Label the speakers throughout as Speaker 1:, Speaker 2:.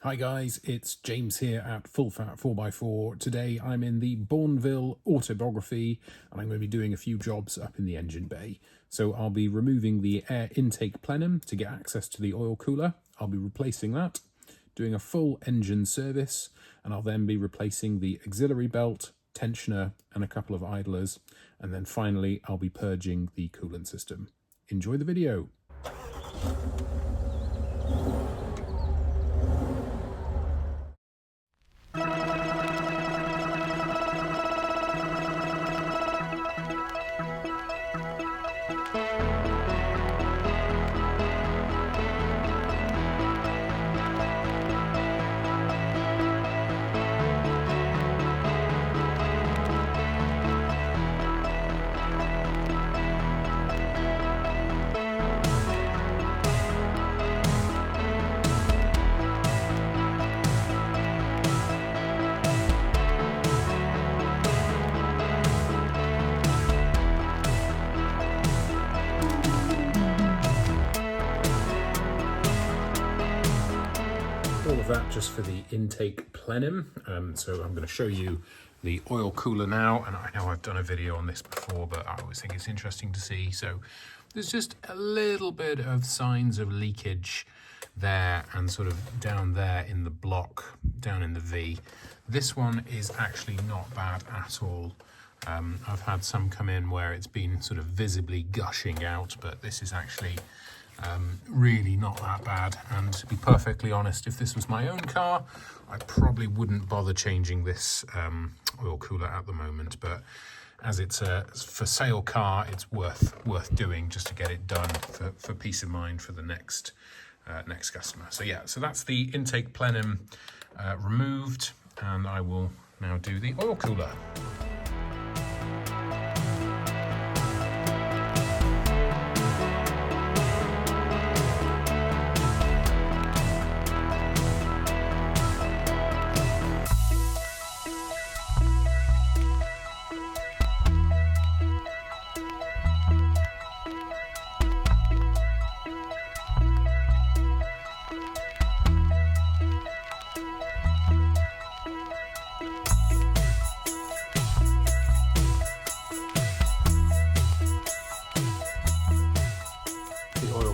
Speaker 1: Hi guys, it's James here at Full Fat 4x4. Today I'm in the Bourneville Autobiography and I'm going to be doing a few jobs up in the engine bay. So I'll be removing the air intake plenum to get access to the oil cooler. I'll be replacing that, doing a full engine service, and I'll then be replacing the auxiliary belt, tensioner and a couple of idlers, and then finally I'll be purging the coolant system. Enjoy the video. All of that just for the intake plenum. So I'm going to show you the oil cooler now, and I know I've done a video on this before, but I always think it's interesting to see. So there's just a little bit of signs of leakage there and sort of down there in the block, down in the V. This one is actually not bad at all. I've had some come in where it's been sort of visibly gushing out, but this is actually really not that bad. And to be perfectly honest, if this was my own car, I probably wouldn't bother changing this oil cooler at the moment, but as it's a for sale car, it's worth doing just to get it done for peace of mind for the next customer. So yeah, so that's the intake plenum removed, and I will now do the oil cooler.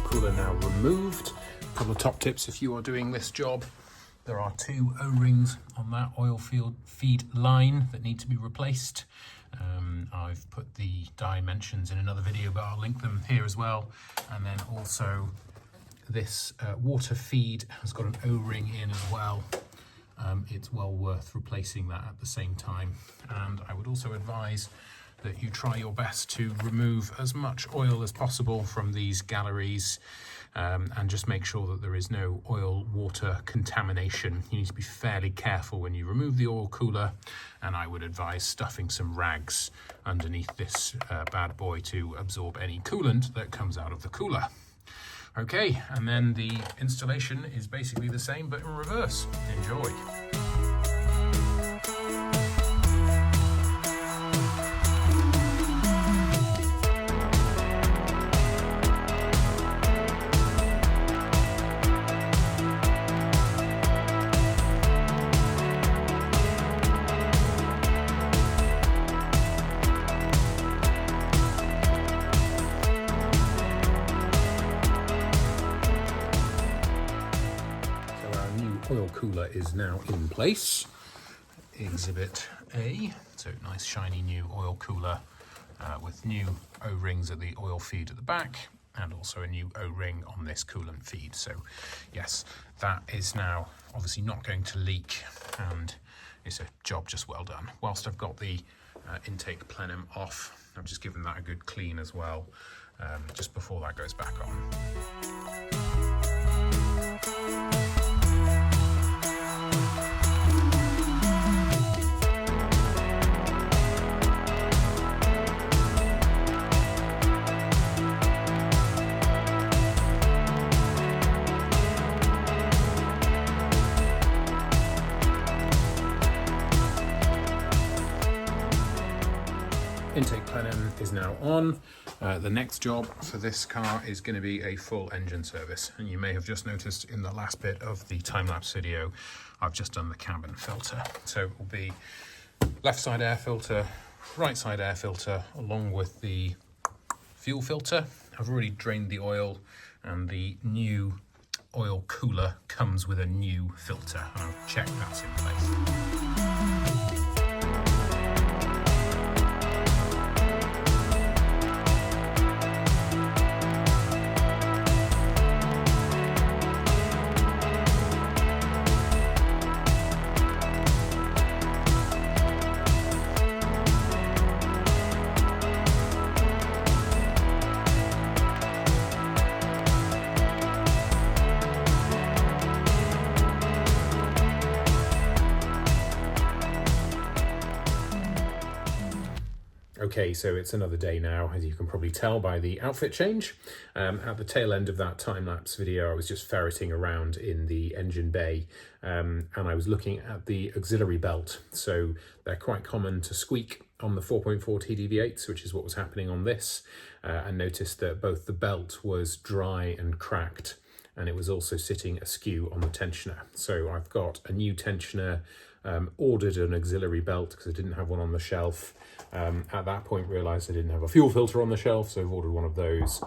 Speaker 1: Cooler now removed. A couple of top tips if you are doing this job. There are 2 O-rings on that oil feed line that need to be replaced. I've put the dimensions in another video, but I'll link them here as well. And then also this water feed has got an O-ring in as well. It's well worth replacing that at the same time. And I would also advise that you try your best to remove as much oil as possible from these galleries, and just make sure that there is no oil water contamination. You need to be fairly careful when you remove the oil cooler, and I would advise stuffing some rags underneath this bad boy to absorb any coolant that comes out of the cooler. Okay, and then the installation is basically the same but in reverse. Enjoy. Oil cooler is now in place. Exhibit A. So nice shiny new oil cooler with new O-rings at the oil feed at the back, and also a new O-ring on this coolant feed. So yes, that is now obviously not going to leak, and it's a job just well done. Whilst I've got the intake plenum off, I've just given that a good clean as well, just before that goes back on. intake plenum is now on. The next job for this car is going to be a full engine service, and you may have just noticed in the last bit of the time-lapse video I've just done the cabin filter. So it will be left side air filter, right side air filter, along with the fuel filter. I've already drained the oil, and the new oil cooler comes with a new filter. I'll check that's in place. Okay, so it's another day now, as you can probably tell by the outfit change. At the tail end of that time-lapse video, I was just ferreting around in the engine bay, and I was looking at the auxiliary belt. So they're quite common to squeak on the 4.4 TDV8s, which is what was happening on this, and noticed that both the belt was dry and cracked, and it was also sitting askew on the tensioner. So I've got a new tensioner, ordered an auxiliary belt because I didn't have one on the shelf. At that point realised I didn't have a fuel filter on the shelf, so I've ordered one of those.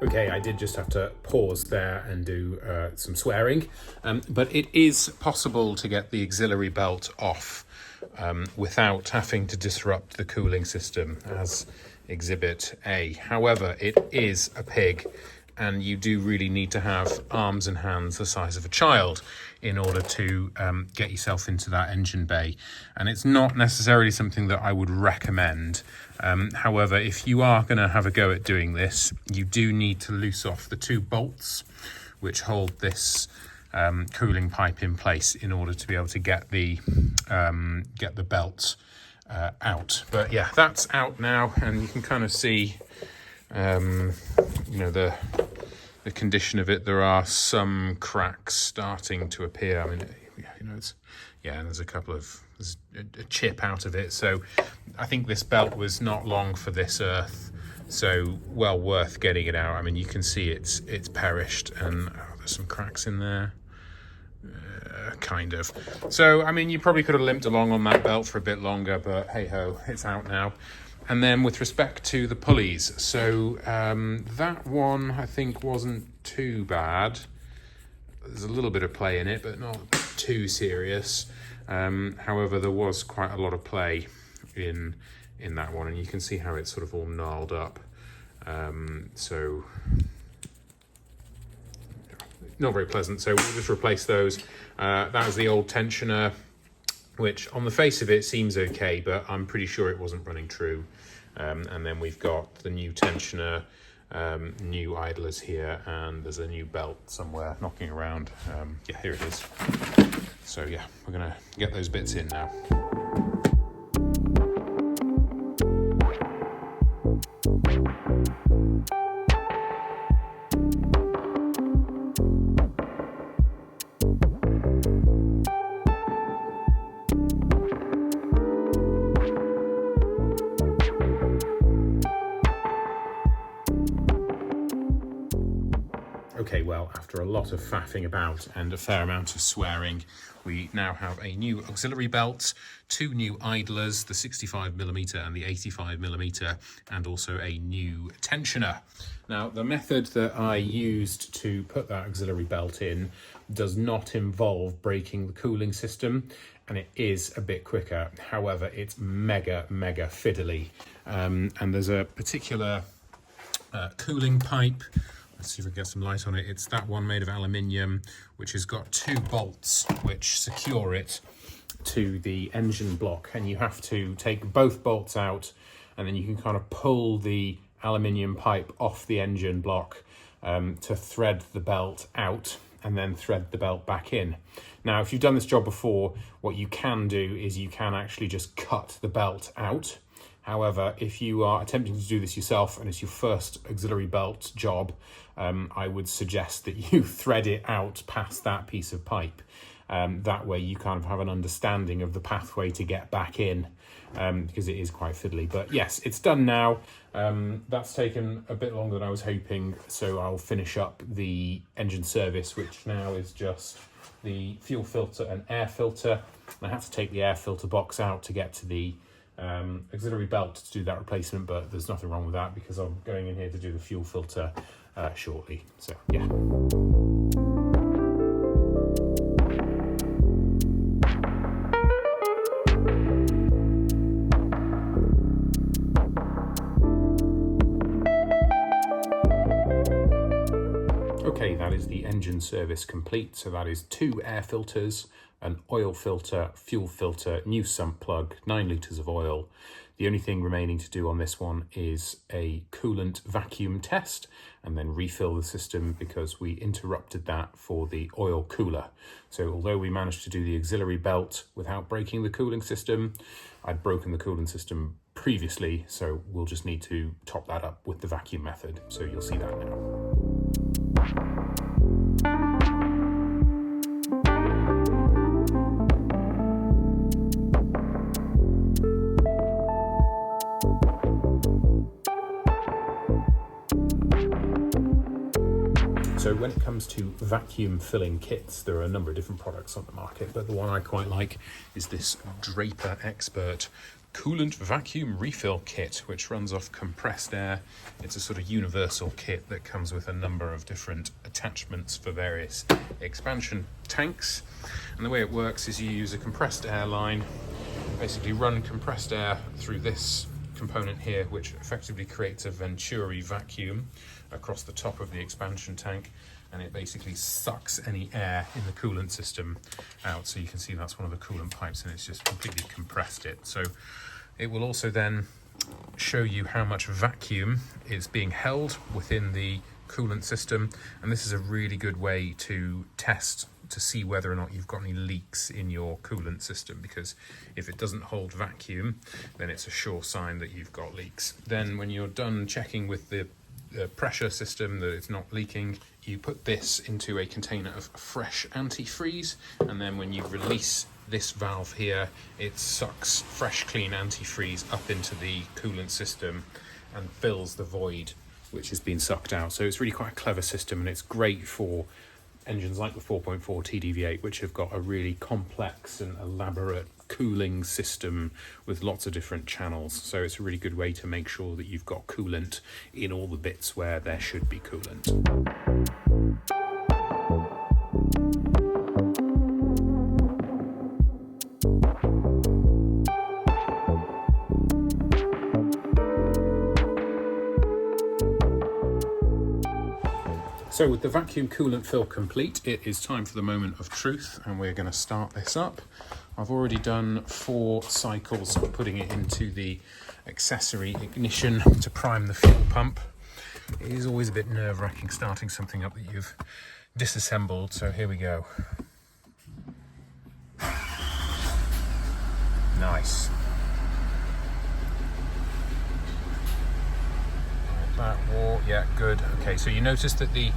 Speaker 1: Okay, I did just have to pause there and do some swearing, but it is possible to get the auxiliary belt off without having to disrupt the cooling system as Exhibit A. However, it is a pig, and you do really need to have arms and hands the size of a child in order to get yourself into that engine bay. And it's not necessarily something that I would recommend. However, if you are going to have a go at doing this, you do need to loose off the two bolts which hold this cooling pipe in place in order to be able to get the belt out. But yeah, that's out now, and you can kind of see you know, the condition of it. There are some cracks starting to appear. I mean, you know, there's a chip out of it. So I think this belt was not long for this earth, so well worth getting it out. I mean, you can see it's perished, and there's some cracks in there. Kind of. So, I mean, you probably could have limped along on that belt for a bit longer, but hey ho, it's out now. And then with respect to the pulleys, so that one I think wasn't too bad. There's a little bit of play in it, but not too serious. However, there was quite a lot of play in that one, and you can see how it's sort of all gnarled up. So not very pleasant. So we'll just replace those. That was the old tensioner, which on the face of it seems okay, but I'm pretty sure it wasn't running true. And then we've got the new tensioner, new idlers here, and there's a new belt somewhere knocking around. Yeah, here it is. So yeah, we're gonna get those bits in now. Okay, well, after a lot of faffing about and a fair amount of swearing, we now have a new auxiliary belt, two new idlers, the 65mm and the 85mm, and also a new tensioner. Now, the method that I used to put that auxiliary belt in does not involve breaking the cooling system, and it is a bit quicker. However, it's mega fiddly, and there's a particular cooling pipe Let's see if we can get some light on it. It's that one made of aluminium, which has got 2 bolts which secure it to the engine block, and you have to take both bolts out, and then you can kind of pull the aluminium pipe off the engine block to thread the belt out, and then thread the belt back in. Now, if you've done this job before, what you can do is you can actually just cut the belt out. However, if you are attempting to do this yourself and it's your first auxiliary belt job, I would suggest that you thread it out past that piece of pipe. That way you kind of have an understanding of the pathway to get back in, because it is quite fiddly. But yes, it's done now. That's taken a bit longer than I was hoping, so I'll finish up the engine service, which now is just the fuel filter and air filter. I had to take the air filter box out to get to the auxiliary belt to do that replacement, but there's nothing wrong with that because I'm going in here to do the fuel filter shortly. So yeah. Okay, that is the engine service complete. So that is 2 air filters, an oil filter, fuel filter, new sump plug, 9 litres of oil. The only thing remaining to do on this one is a coolant vacuum test and then refill the system, because we interrupted that for the oil cooler. So although we managed to do the auxiliary belt without breaking the cooling system, I'd broken the cooling system previously, so we'll just need to top that up with the vacuum method. So you'll see that now. So when it comes to vacuum filling kits, there are a number of different products on the market, but the one I quite like is this Draper Expert Coolant Vacuum Refill Kit, which runs off compressed air. It's a sort of universal kit that comes with a number of different attachments for various expansion tanks. And the way it works is you use a compressed air line, basically run compressed air through this component here, which effectively creates a Venturi vacuum across the top of the expansion tank, and it basically sucks any air in the coolant system out. So you can see that's one of the coolant pipes, and it's just completely compressed it. So it will also then show you how much vacuum is being held within the coolant system, and this is a really good way to test to see whether or not you've got any leaks in your coolant system, because if it doesn't hold vacuum, then it's a sure sign that you've got leaks. Then when you're done checking with the pressure system that it's not leaking, you put this into a container of fresh antifreeze, and then when you release this valve here, it sucks fresh clean antifreeze up into the coolant system and fills the void which has been sucked out. So it's really quite a clever system, and it's great for engines like the 4.4 TDV8, which have got a really complex and elaborate cooling system with lots of different channels. So it's a really good way to make sure that you've got coolant in all the bits where there should be coolant. So with the vacuum coolant fill complete, it is time for the moment of truth, and we're going to start this up. I've already done 4 cycles of putting it into the accessory ignition to prime the fuel pump. It is always a bit nerve-wracking starting something up that you've disassembled, so here we go. Nice. That war, yeah, good. Okay, so you notice that the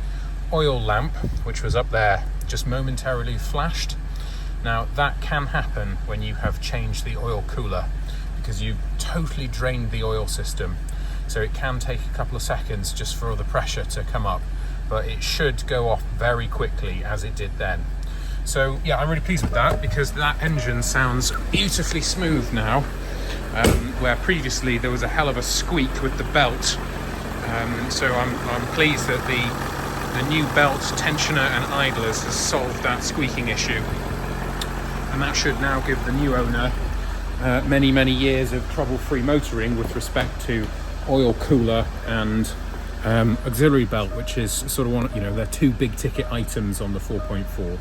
Speaker 1: oil lamp, which was up there, just momentarily flashed. Now that can happen when you have changed the oil cooler, because you've totally drained the oil system. So it can take a couple of seconds just for the pressure to come up, but it should go off very quickly as it did then. So yeah, I'm really pleased with that, because that engine sounds beautifully smooth now, where previously there was a hell of a squeak with the belt. So I'm pleased that the new belt tensioner and idlers has solved that squeaking issue, and that should now give the new owner many years of trouble-free motoring with respect to oil cooler and auxiliary belt, which is sort of one, you know, they're two big ticket items on the 4.4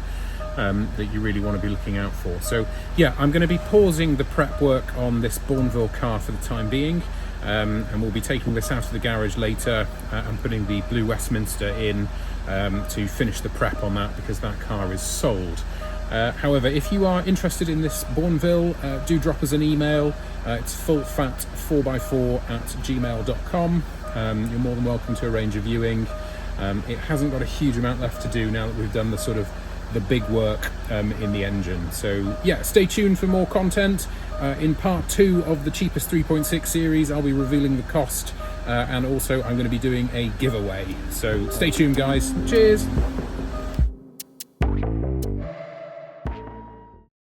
Speaker 1: that you really want to be looking out for. So yeah, I'm going to be pausing the prep work on this Bourneville car for the time being, and we'll be taking this out of the garage later and putting the Blue Westminster in to finish the prep on that, because that car is sold. However, if you are interested in this Bourneville, do drop us an email. It's fullfat4x4@gmail.com. You're more than welcome to arrange a viewing. It hasn't got a huge amount left to do now that we've done the sort of the big work in the engine. So yeah, stay tuned for more content. In part 2 of the cheapest 3.6 series, I'll be revealing the cost, and also I'm going to be doing a giveaway. So stay tuned, guys. Cheers.